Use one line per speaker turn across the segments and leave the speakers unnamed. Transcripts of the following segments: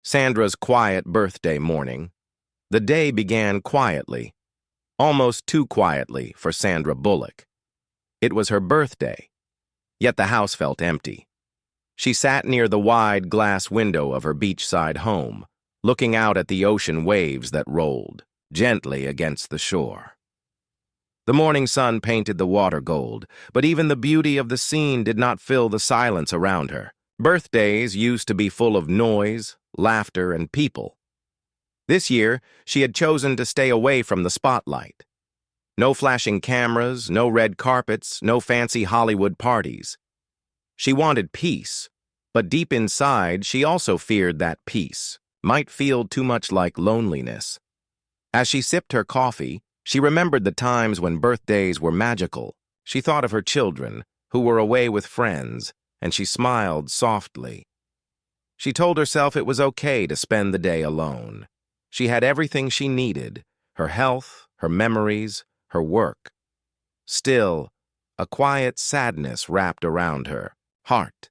Sandra's quiet birthday morning. The day began quietly, almost too quietly for Sandra Bullock. It was her birthday, yet the house felt empty. She sat near the wide glass window of her beachside home, looking out at the ocean waves that rolled gently against the shore. The morning sun painted the water gold, but even the beauty of the scene did not fill the silence around her. Birthdays used to be full of noise, laughter, and people. This year, she had chosen to stay away from the spotlight. No flashing cameras, no red carpets, no fancy Hollywood parties. She wanted peace, but deep inside, she also feared that peace might feel too much like loneliness. As she sipped her coffee, she remembered the times when birthdays were magical. She thought of her children, who were away with friends, and she smiled softly. She told herself it was okay to spend the day alone. She had everything she needed: her health, her memories, her work. Still, a quiet sadness wrapped around her heart.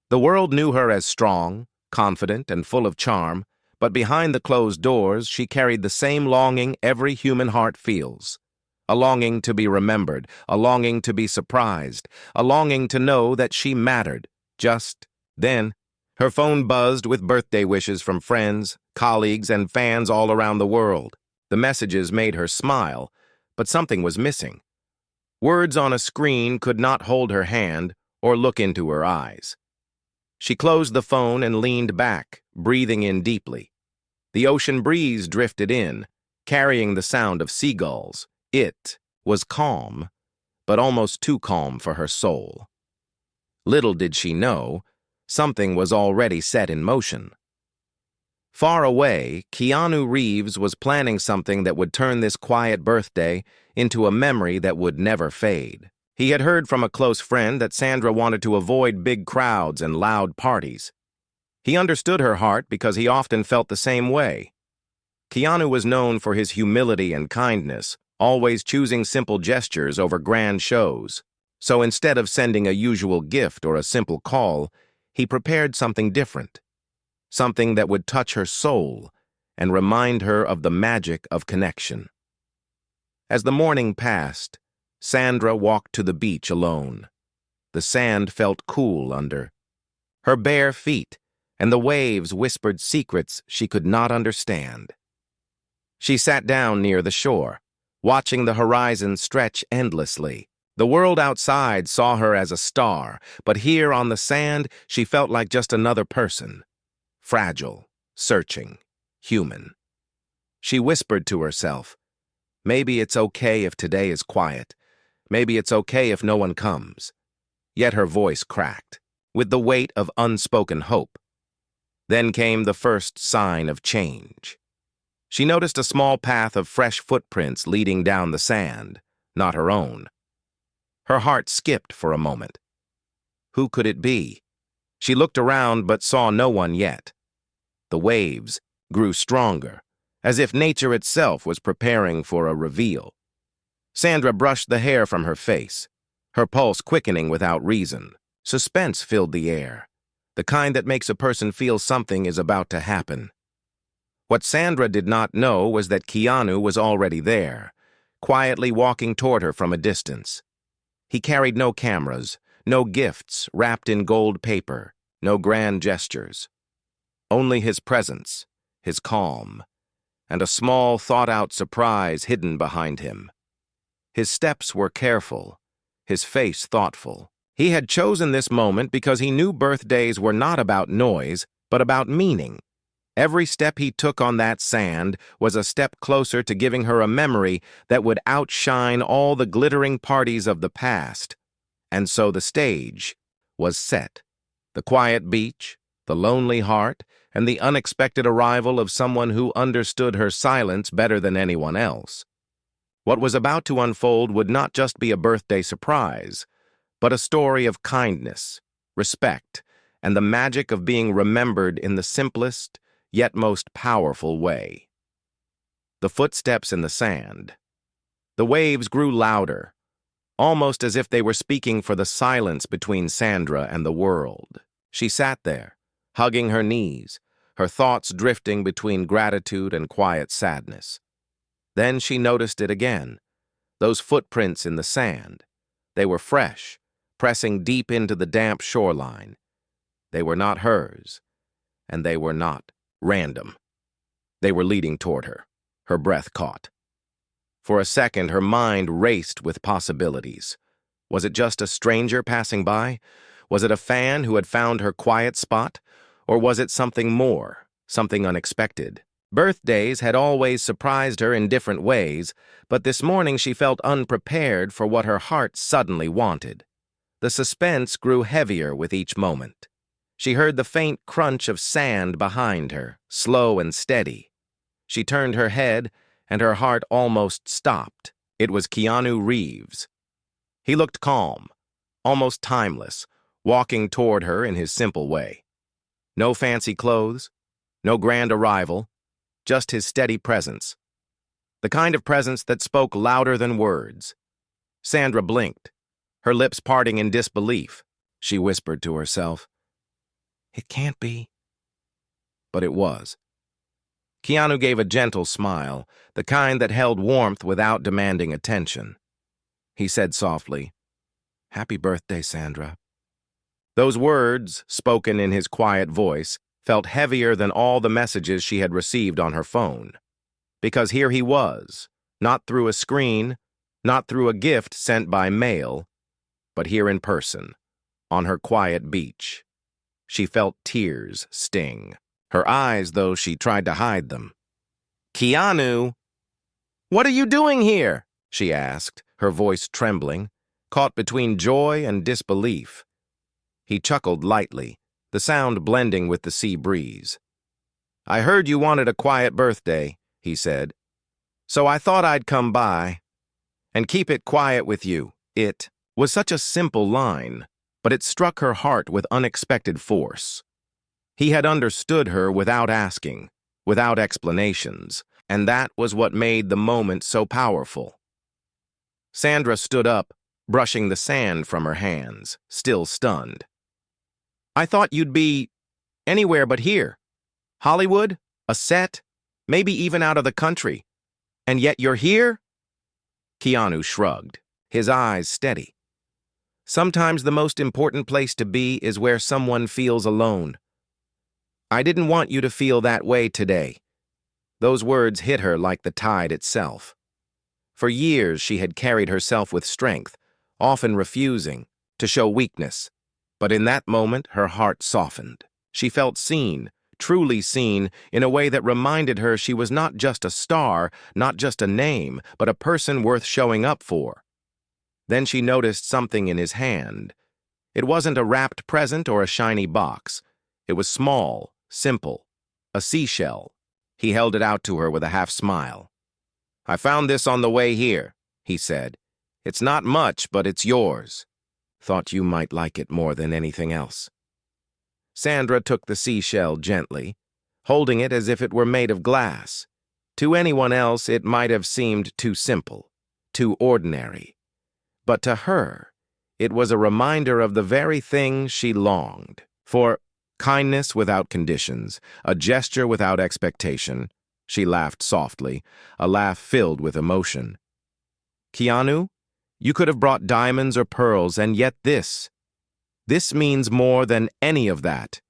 The world knew her as strong, confident, and full of charm, but behind the closed doors she carried the same longing every human heart feels. A longing to be remembered, a longing to be surprised, a longing to know that she mattered. Just then, her phone buzzed with birthday wishes from friends, colleagues, and fans all around the world. The messages made her smile, but something was missing. Words on a screen could not hold her hand or look into her eyes. She closed the phone and leaned back, breathing in deeply. The ocean breeze drifted in, carrying the sound of seagulls. It was calm, but almost too calm for her soul. Little did she know, something was already set in motion. Far away, Keanu Reeves was planning something that would turn this quiet birthday into a memory that would never fade. He had heard from a close friend that Sandra wanted to avoid big crowds and loud parties. He understood her heart because he often felt the same way. Keanu was known for his humility and kindness, always choosing simple gestures over grand shows. So instead of sending a usual gift or a simple call, he prepared something different. Something that would touch her soul and remind her of the magic of connection. As the morning passed, Sandra walked to the beach alone. The sand felt cool under her bare feet, and the waves whispered secrets she could not understand. She sat down near the shore, watching the horizon stretch endlessly. The world outside saw her as a star, but here on the sand she felt like just another person. Fragile, searching, human. She whispered to herself, "Maybe it's okay if today is quiet. Maybe it's okay if no one comes." Yet her voice cracked, with the weight of unspoken hope. Then came the first sign of change. She noticed a small path of fresh footprints leading down the sand, not her own. Her heart skipped for a moment. Who could it be? She looked around but saw no one yet. The waves grew stronger, as if nature itself was preparing for a reveal. Sandra brushed the hair from her face, her pulse quickening without reason. Suspense filled the air, the kind that makes a person feel something is about to happen. What Sandra did not know was that Keanu was already there, quietly walking toward her from a distance. He carried no cameras, no gifts wrapped in gold paper, no grand gestures. Only his presence, his calm, and a small, thought-out surprise hidden behind him. His steps were careful, his face thoughtful. He had chosen this moment because he knew birthdays were not about noise, but about meaning. Every step he took on that sand was a step closer to giving her a memory that would outshine all the glittering parties of the past. And so the stage was set. The quiet beach, the lonely heart, and the unexpected arrival of someone who understood her silence better than anyone else. What was about to unfold would not just be a birthday surprise, but a story of kindness, respect, and the magic of being remembered in the simplest, yet most powerful way. The footsteps in the sand. The waves grew louder, almost as if they were speaking for the silence between Sandra and the world. She sat there, hugging her knees, her thoughts drifting between gratitude and quiet sadness. Then she noticed it again, those footprints in the sand. They were fresh, pressing deep into the damp shoreline. They were not hers, and they were not random. They were leading toward her, her breath caught. For a second, her mind raced with possibilities. Was it just a stranger passing by? Was it a fan who had found her quiet spot? Or was it something more, something unexpected? Birthdays had always surprised her in different ways, but this morning she felt unprepared for what her heart suddenly wanted. The suspense grew heavier with each moment. She heard the faint crunch of sand behind her, slow and steady. She turned her head, and her heart almost stopped. It was Keanu Reeves. He looked calm, almost timeless, walking toward her in his simple way. No fancy clothes, no grand arrival, just his steady presence. The kind of presence that spoke louder than words. Sandra blinked, her lips parting in disbelief. She whispered to herself, "It can't be." But it was. Keanu gave a gentle smile, the kind that held warmth without demanding attention. He said softly, "Happy birthday, Sandra." Those words, spoken in his quiet voice, felt heavier than all the messages she had received on her phone. Because here he was, not through a screen, not through a gift sent by mail, but here in person, on her quiet beach. She felt tears sting. Her eyes, though she tried to hide them. "Keanu, what are you doing here?" she asked, her voice trembling, caught between joy and disbelief. He chuckled lightly, the sound blending with the sea breeze. "I heard you wanted a quiet birthday," he said, "so I thought I'd come by and keep it quiet with you." It was such a simple line, but it struck her heart with unexpected force. He had understood her without asking, without explanations, and that was what made the moment so powerful. Sandra stood up, brushing the sand from her hands, still stunned. "I thought you'd be anywhere but here. Hollywood, a set, maybe even out of the country. And yet you're here?" Keanu shrugged, his eyes steady. "Sometimes the most important place to be is where someone feels alone. I didn't want you to feel that way today." Those words hit her like the tide itself. For years she had carried herself with strength, often refusing to show weakness. But in that moment, her heart softened. She felt seen, truly seen, in a way that reminded her she was not just a star, not just a name, but a person worth showing up for. Then she noticed something in his hand. It wasn't a wrapped present or a shiny box. It was small, simple, a seashell. He held it out to her with a half smile. "I found this on the way here," he said. "It's not much, but it's yours. Thought you might like it more than anything else." Sandra took the seashell gently, holding it as if it were made of glass. To anyone else, it might have seemed too simple, too ordinary. But to her, it was a reminder of the very thing she longed for: kindness without conditions, a gesture without expectation. She laughed softly, a laugh filled with emotion. "Keanu, you could have brought diamonds or pearls, and yet this means more than any of that."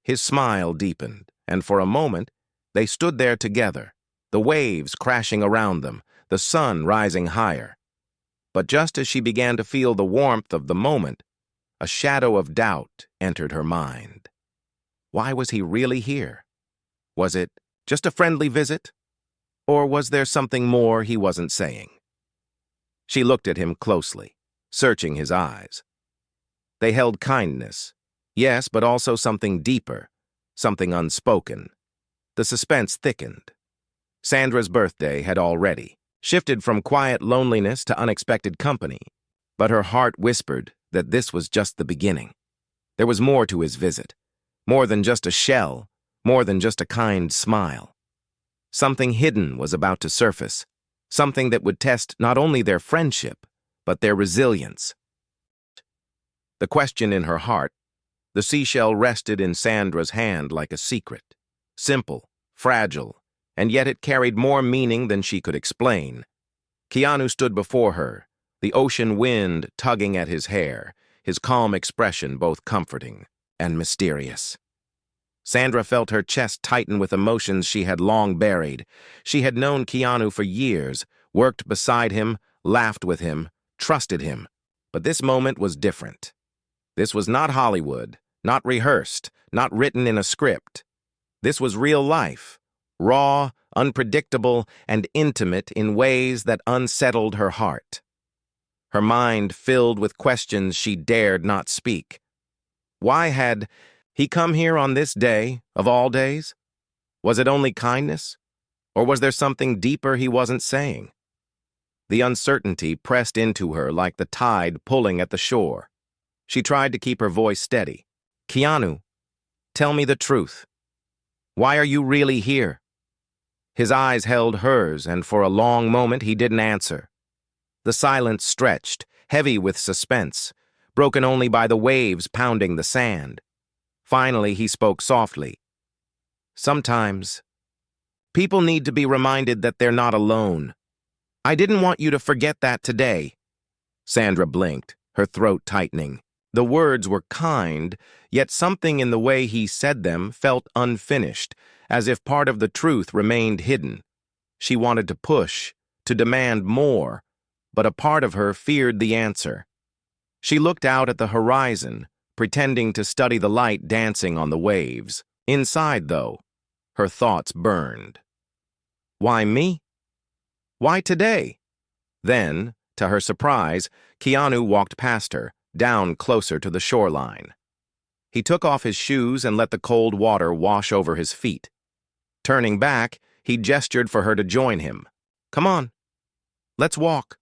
His smile deepened, and for a moment, they stood there together, the waves crashing around them, the sun rising higher. But just as she began to feel the warmth of the moment, a shadow of doubt entered her mind. Why was he really here? Was it just a friendly visit? Or was there something more he wasn't saying? She looked at him closely, searching his eyes. They held kindness, yes, but also something deeper, something unspoken. The suspense thickened. Sandra's birthday had already shifted from quiet loneliness to unexpected company, but her heart whispered that this was just the beginning. There was more to his visit, more than just a shell, more than just a kind smile. Something hidden was about to surface, something that would test not only their friendship, but their resilience. The question in her heart, the seashell rested in Sandra's hand like a secret, simple, fragile, and yet it carried more meaning than she could explain. Keanu stood before her, the ocean wind tugging at his hair, his calm expression both comforting and mysterious. Sandra felt her chest tighten with emotions she had long buried. She had known Keanu for years, worked beside him, laughed with him, trusted him. But this moment was different. This was not Hollywood, not rehearsed, not written in a script. This was real life, raw, unpredictable, and intimate in ways that unsettled her heart. Her mind filled with questions she dared not speak. Why had he come here on this day, of all days? Was it only kindness? Or was there something deeper he wasn't saying? The uncertainty pressed into her like the tide pulling at the shore. She tried to keep her voice steady. Keanu, tell me the truth. Why are you really here? His eyes held hers, and for a long moment he didn't answer. The silence stretched, heavy with suspense, broken only by the waves pounding the sand. Finally, he spoke softly. Sometimes, people need to be reminded that they're not alone. I didn't want you to forget that today. Sandra blinked, her throat tightening. The words were kind, yet something in the way he said them felt unfinished, as if part of the truth remained hidden. She wanted to push, to demand more, but a part of her feared the answer. She looked out at the horizon, pretending to study the light dancing on the waves. Inside, though, her thoughts burned. Why me? Why today? Then, to her surprise, Keanu walked past her, down closer to the shoreline. He took off his shoes and let the cold water wash over his feet. Turning back, he gestured for her to join him. Come on, let's walk.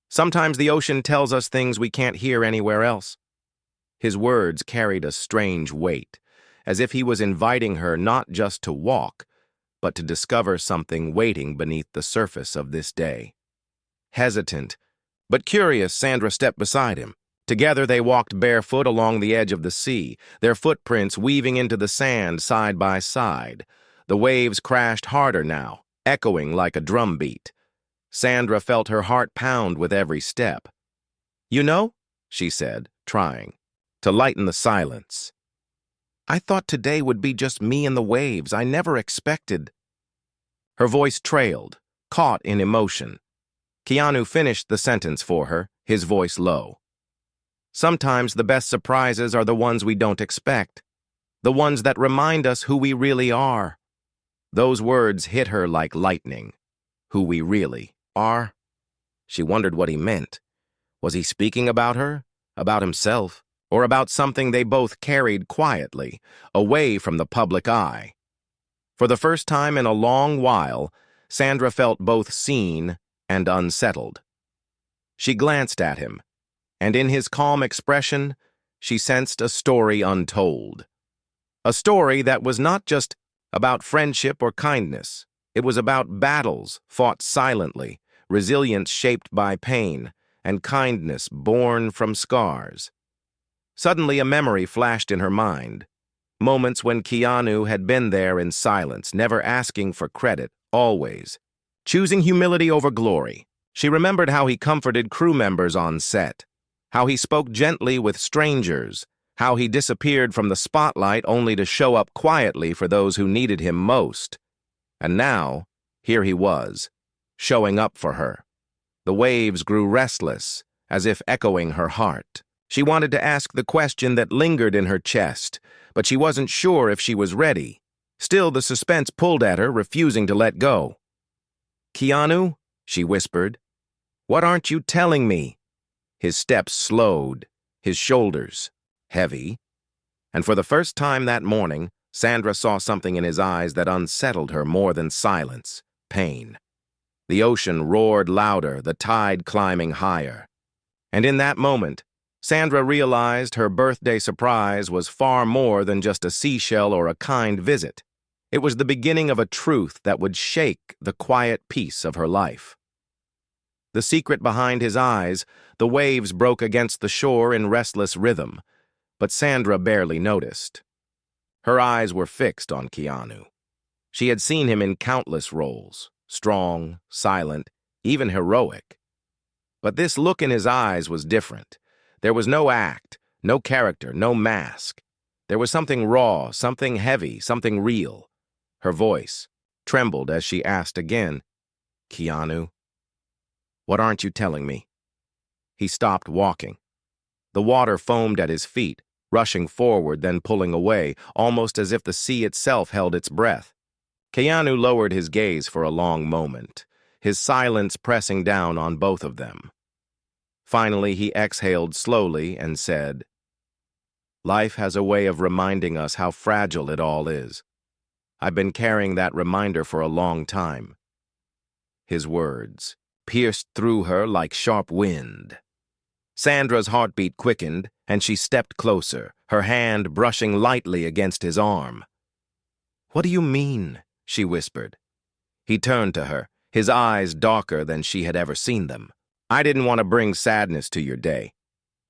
Sometimes the ocean tells us things we can't hear anywhere else. His words carried a strange weight, as if he was inviting her not just to walk, but to discover something waiting beneath the surface of this day. Hesitant, but curious, Sandra stepped beside him. Together they walked barefoot along the edge of the sea, their footprints weaving into the sand side by side. The waves crashed harder now, echoing like a drumbeat. Sandra felt her heart pound with every step. You know, she said, trying to lighten the silence. I thought today would be just me and the waves. I never expected. Her voice trailed, caught in emotion. Keanu finished the sentence for her, his voice low. Sometimes the best surprises are the ones we don't expect, the ones that remind us who we really are. Those words hit her like lightning. Who we really are? She wondered what he meant. Was he speaking about her, about himself, or about something they both carried quietly, away from the public eye? For the first time in a long while, Sandra felt both seen and unsettled. She glanced at him, and in his calm expression, she sensed a story untold. A story that was not just about friendship or kindness. It was about battles fought silently, resilience shaped by pain, and kindness born from scars. Suddenly a memory flashed in her mind. Moments when Keanu had been there in silence, never asking for credit, always choosing humility over glory. She remembered how he comforted crew members on set, how he spoke gently with strangers, how he disappeared from the spotlight only to show up quietly for those who needed him most. And now, here he was, showing up for her. The waves grew restless, as if echoing her heart. She wanted to ask the question that lingered in her chest, but she wasn't sure if she was ready. Still, the suspense pulled at her, refusing to let go. Keanu, she whispered, what aren't you telling me? His steps slowed, his shoulders heavy, and for the first time that morning, Sandra saw something in his eyes that unsettled her more than silence, pain. The ocean roared louder, the tide climbing higher. And in that moment, Sandra realized her birthday surprise was far more than just a seashell or a kind visit. It was the beginning of a truth that would shake the quiet peace of her life. The secret behind his eyes, the waves broke against the shore in restless rhythm, but Sandra barely noticed. Her eyes were fixed on Keanu, She had seen him in countless roles, strong, silent, even heroic. But this look in his eyes was different. There was no act, no character, no mask. There was something raw, something heavy, something real. Her voice trembled as she asked again, "Keanu, what aren't you telling me?" He stopped walking. The water foamed at his feet, rushing forward, then pulling away, almost as if the sea itself held its breath. Keanu lowered his gaze for a long moment, his silence pressing down on both of them. Finally, he exhaled slowly and said, "Life has a way of reminding us how fragile it all is. I've been carrying that reminder for a long time." His words pierced through her like sharp wind. Sandra's heartbeat quickened, and she stepped closer, her hand brushing lightly against his arm. "What do you mean?" she whispered. He turned to her, his eyes darker than she had ever seen them. "I didn't want to bring sadness to your day.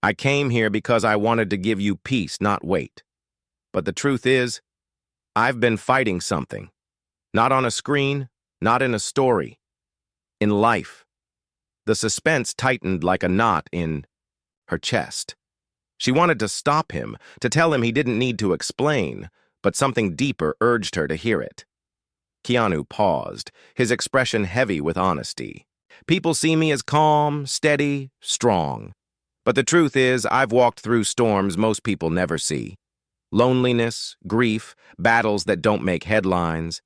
I came here because I wanted to give you peace, not weight. But the truth is, I've been fighting something. Not on a screen, not in a story. In life." The suspense tightened like a knot in her chest. She wanted to stop him, to tell him he didn't need to explain, but something deeper urged her to hear it. Keanu paused, his expression heavy with honesty. "People see me as calm, steady, strong. But the truth is, I've walked through storms most people never see. Loneliness, grief, battles that don't make headlines.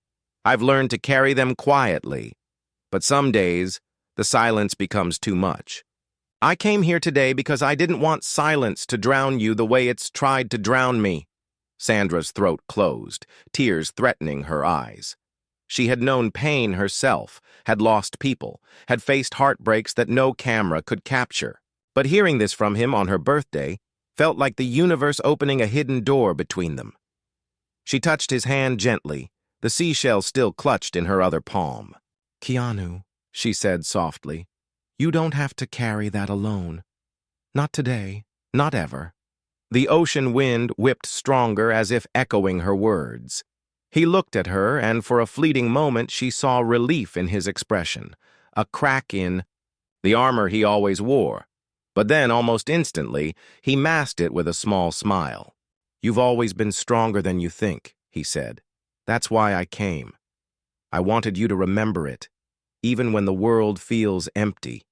I've learned to carry them quietly. But some days, the silence becomes too much. I came here today because I didn't want silence to drown you the way it's tried to drown me." Sandra's throat closed, tears threatening her eyes. She had known pain herself, had lost people, had faced heartbreaks that no camera could capture. But hearing this from him on her birthday felt like the universe opening a hidden door between them. She touched his hand gently, the seashell still clutched in her other palm. "Keanu," she said softly, "you don't have to carry that alone. Not today, not ever." The ocean wind whipped stronger as if echoing her words. He looked at her, and for a fleeting moment she saw relief in his expression, a crack in the armor he always wore. But then, almost instantly, he masked it with a small smile. "You've always been stronger than you think," he said. "That's why I came. I wanted you to remember it, even when the world feels empty."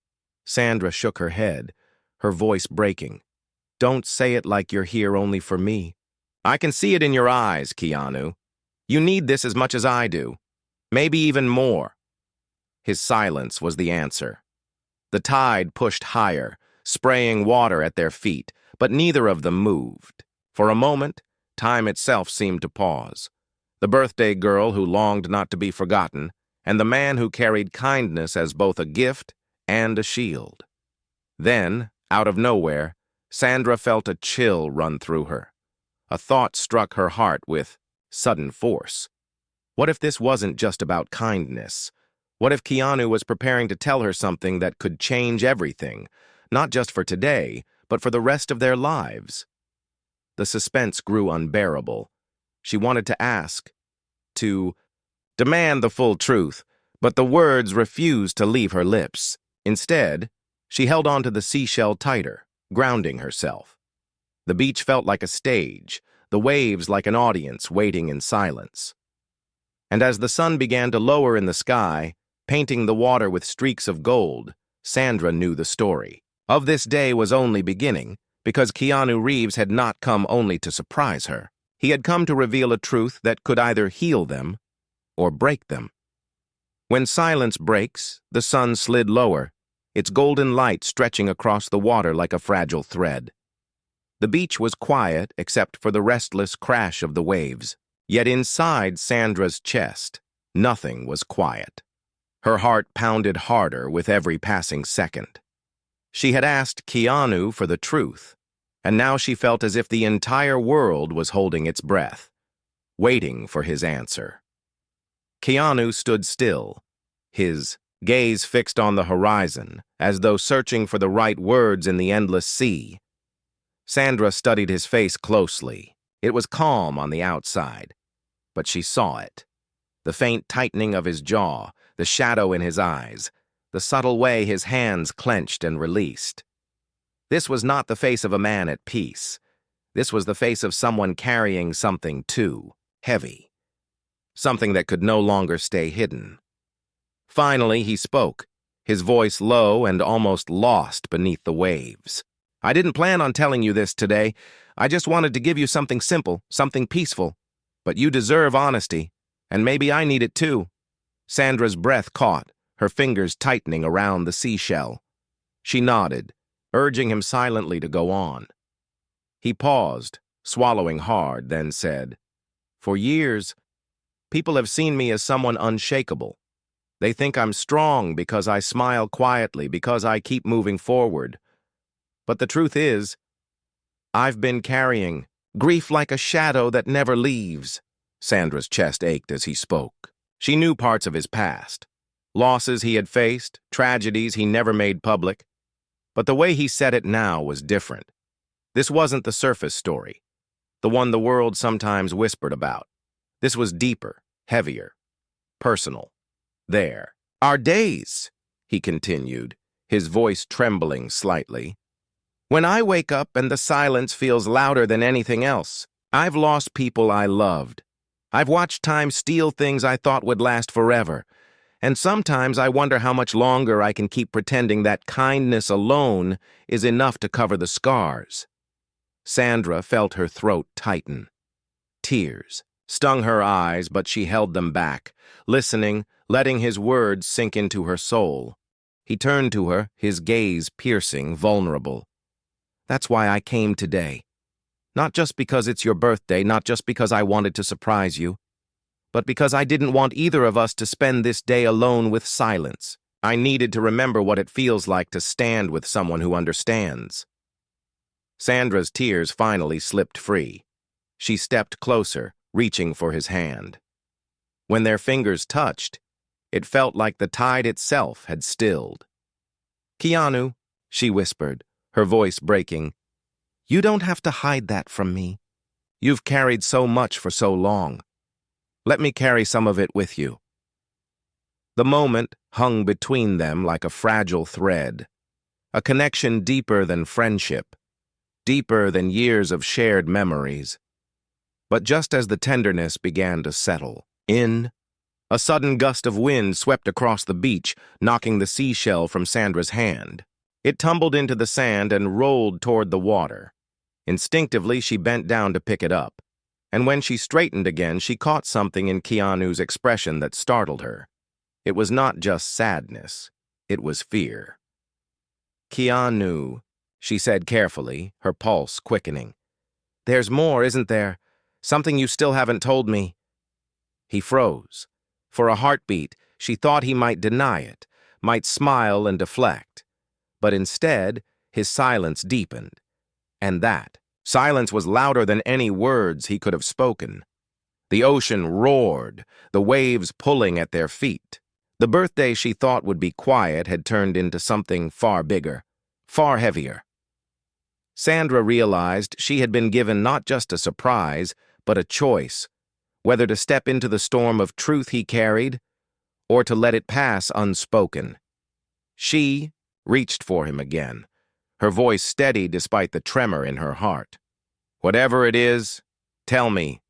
Sandra shook her head, her voice breaking. "Don't say it like you're here only for me. I can see it in your eyes, Keanu. You need this as much as I do. Maybe even more." His silence was the answer. The tide pushed higher, spraying water at their feet, but neither of them moved. For a moment, time itself seemed to pause. The birthday girl who longed not to be forgotten, and the man who carried kindness as both a gift and a shield. Then, out of nowhere, Sandra felt a chill run through her. A thought struck her heart with sudden force. What if this wasn't just about kindness? What if Keanu was preparing to tell her something that could change everything, not just for today, but for the rest of their lives? The suspense grew unbearable. She wanted to ask, to demand the full truth, but the words refused to leave her lips. Instead, she held on to the seashell tighter, grounding herself. The beach felt like a stage, the waves like an audience waiting in silence. And as the sun began to lower in the sky, painting the water with streaks of gold, Sandra knew the story. Of this day was only beginning, because Keanu Reeves had not come only to surprise her. He had come to reveal a truth that could either heal them or break them. When silence breaks, the sun slid lower, its golden light stretching across the water like a fragile thread. The beach was quiet except for the restless crash of the waves. Yet inside Sandra's chest, nothing was quiet. Her heart pounded harder with every passing second. She had asked Keanu for the truth, and now she felt as if the entire world was holding its breath, waiting for his answer. Keanu stood still, his gaze fixed on the horizon, as though searching for the right words in the endless sea. Sandra studied his face closely. It was calm on the outside, but she saw it. The faint tightening of his jaw, the shadow in his eyes, the subtle way his hands clenched and released. This was not the face of a man at peace. This was the face of someone carrying something too heavy, something that could no longer stay hidden. Finally, he spoke, his voice low and almost lost beneath the waves. "I didn't plan on telling you this today. I just wanted to give you something simple, something peaceful. But you deserve honesty, and maybe I need it too." Sandra's breath caught, her fingers tightening around the seashell. She nodded, urging him silently to go on. He paused, swallowing hard, then said, "For years, people have seen me as someone unshakable. They think I'm strong because I smile quietly, because I keep moving forward. But the truth is, I've been carrying grief like a shadow that never leaves." Sandra's chest ached as he spoke. She knew parts of his past, losses he had faced, tragedies he never made public. But the way he said it now was different. This wasn't the surface story, the one the world sometimes whispered about. This was deeper, heavier, personal. "There are days," he continued, his voice trembling slightly, "when I wake up and the silence feels louder than anything else. I've lost people I loved. I've watched time steal things I thought would last forever. And sometimes I wonder how much longer I can keep pretending that kindness alone is enough to cover the scars." Sandra felt her throat tighten. Tears stung her eyes, but she held them back, listening, letting his words sink into her soul. He turned to her, his gaze piercing, vulnerable. "That's why I came today. Not just because it's your birthday, not just because I wanted to surprise you, but because I didn't want either of us to spend this day alone with silence. I needed to remember what it feels like to stand with someone who understands." Sandra's tears finally slipped free. She stepped closer, reaching for his hand. When their fingers touched, it felt like the tide itself had stilled. "Keanu," she whispered, her voice breaking, "you don't have to hide that from me. You've carried so much for so long. Let me carry some of it with you." The moment hung between them like a fragile thread, a connection deeper than friendship, deeper than years of shared memories. But just as the tenderness began to settle in, a sudden gust of wind swept across the beach, knocking the seashell from Sandra's hand. It tumbled into the sand and rolled toward the water. Instinctively, she bent down to pick it up, and when she straightened again, she caught something in Keanu's expression that startled her. It was not just sadness, it was fear. "Keanu," she said carefully, her pulse quickening. "There's more, isn't there? Something you still haven't told me." He froze. For a heartbeat, she thought he might deny it, might smile and deflect. But instead, his silence deepened. And that silence was louder than any words he could have spoken. The ocean roared, the waves pulling at their feet. The birthday she thought would be quiet had turned into something far bigger, far heavier. Sandra realized she had been given not just a surprise, but a choice, whether to step into the storm of truth he carried, or to let it pass unspoken. She reached for him again, her voice steady despite the tremor in her heart. "Whatever it is, tell me.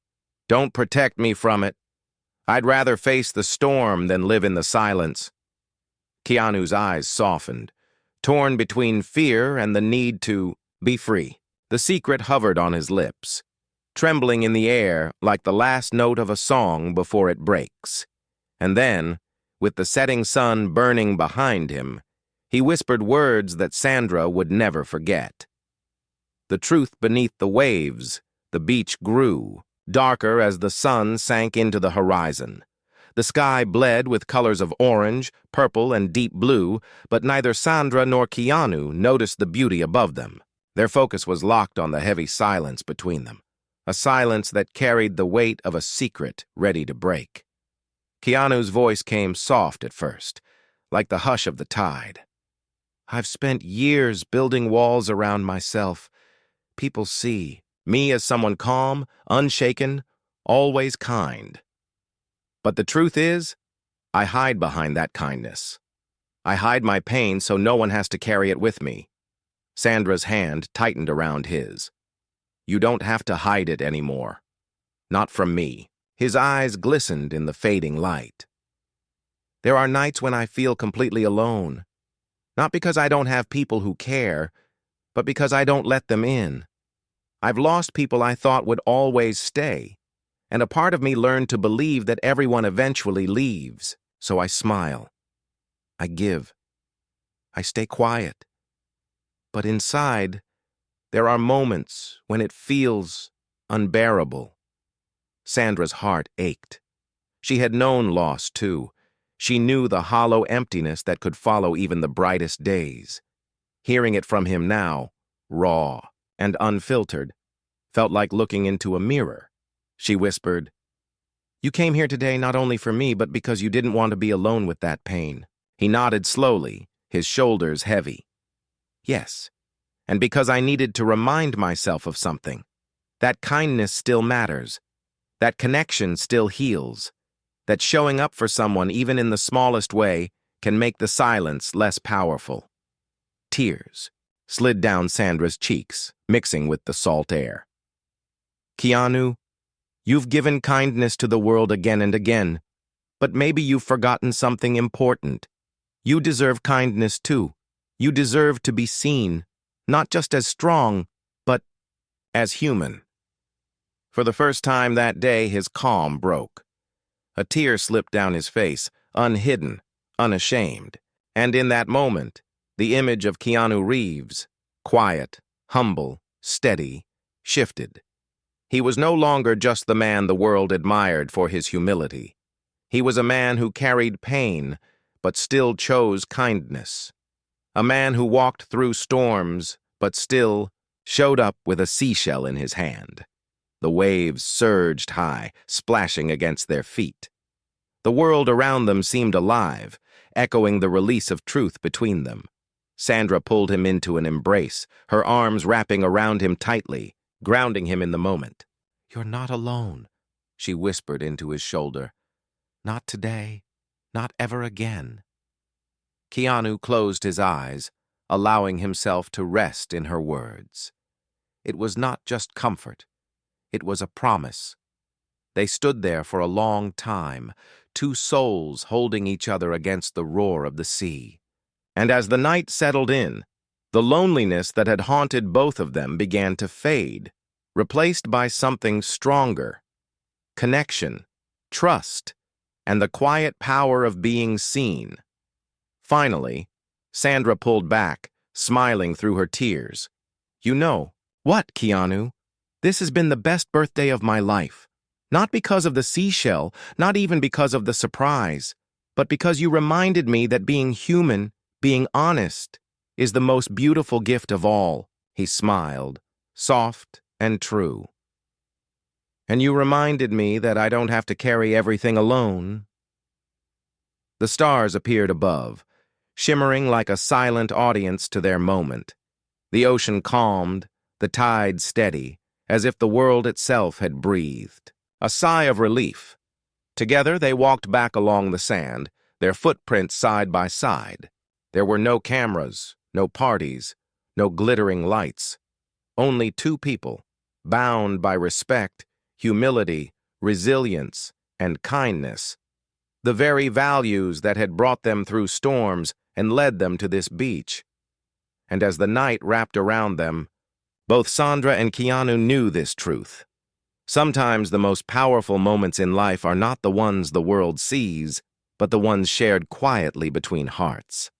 Don't protect me from it. I'd rather face the storm than live in the silence." Keanu's eyes softened, torn between fear and the need to be free. The secret hovered on his lips, trembling in the air like the last note of a song before it breaks. And then, with the setting sun burning behind him, he whispered words that Sandra would never forget. The truth beneath the waves, the beach grew, darker as the sun sank into the horizon. The sky bled with colors of orange, purple, and deep blue, but neither Sandra nor Keanu noticed the beauty above them. Their focus was locked on the heavy silence between them, a silence that carried the weight of a secret ready to break. Keanu's voice came soft at first, like the hush of the tide. "I've spent years building walls around myself. People see me as someone calm, unshaken, always kind. But the truth is, I hide behind that kindness. I hide my pain so no one has to carry it with me. Sandra's hand tightened around his. You don't have to hide it anymore. Not from me. His eyes glistened in the fading light. There are nights when I feel completely alone. Not because I don't have people who care, but because I don't let them in. I've lost people I thought would always stay, and a part of me learned to believe that everyone eventually leaves, so I smile. I give. I stay quiet. But inside, there are moments when it feels unbearable. Sandra's heart ached. She had known loss, too. She knew the hollow emptiness that could follow even the brightest days. Hearing it from him now, raw and unfiltered, felt like looking into a mirror. She whispered, You came here today not only for me, but because you didn't want to be alone with that pain. He nodded slowly, his shoulders heavy. Yes, and because I needed to remind myself of something. That kindness still matters. That connection still heals. That showing up for someone, even in the smallest way, can make the silence less powerful. Tears slid down Sandra's cheeks, mixing with the salt air. Keanu, you've given kindness to the world again and again, but maybe you've forgotten something important. You deserve kindness too. You deserve to be seen, not just as strong, but as human. For the first time that day, his calm broke. A tear slipped down his face, unhidden, unashamed. And in that moment, the image of Keanu Reeves, quiet, humble, steady, shifted. He was no longer just the man the world admired for his humility. He was a man who carried pain, but still chose kindness. A man who walked through storms, but still showed up with a seashell in his hand. The waves surged high, splashing against their feet. The world around them seemed alive, echoing the release of truth between them. Sandra pulled him into an embrace, her arms wrapping around him tightly, grounding him in the moment. You're not alone, she whispered into his shoulder. Not today, not ever again. Keanu closed his eyes, allowing himself to rest in her words. It was not just comfort. It was a promise. They stood there for a long time, two souls holding each other against the roar of the sea. And as the night settled in, the loneliness that had haunted both of them began to fade, replaced by something stronger: connection, trust, and the quiet power of being seen. Finally, Sandra pulled back, smiling through her tears. You know, what, Keanu? This has been the best birthday of my life. Not because of the seashell, not even because of the surprise, but because you reminded me that being human, being honest, is the most beautiful gift of all. He smiled, soft and true. And you reminded me that I don't have to carry everything alone. The stars appeared above, shimmering like a silent audience to their moment. The ocean calmed, the tide steady, as if the world itself had breathed. A sigh of relief. Together they walked back along the sand, their footprints side by side. There were no cameras, no parties, no glittering lights. Only two people, bound by respect, humility, resilience, and kindness. The very values that had brought them through storms and led them to this beach. And as the night wrapped around them, both Sandra and Keanu knew this truth. Sometimes the most powerful moments in life are not the ones the world sees, but the ones shared quietly between hearts.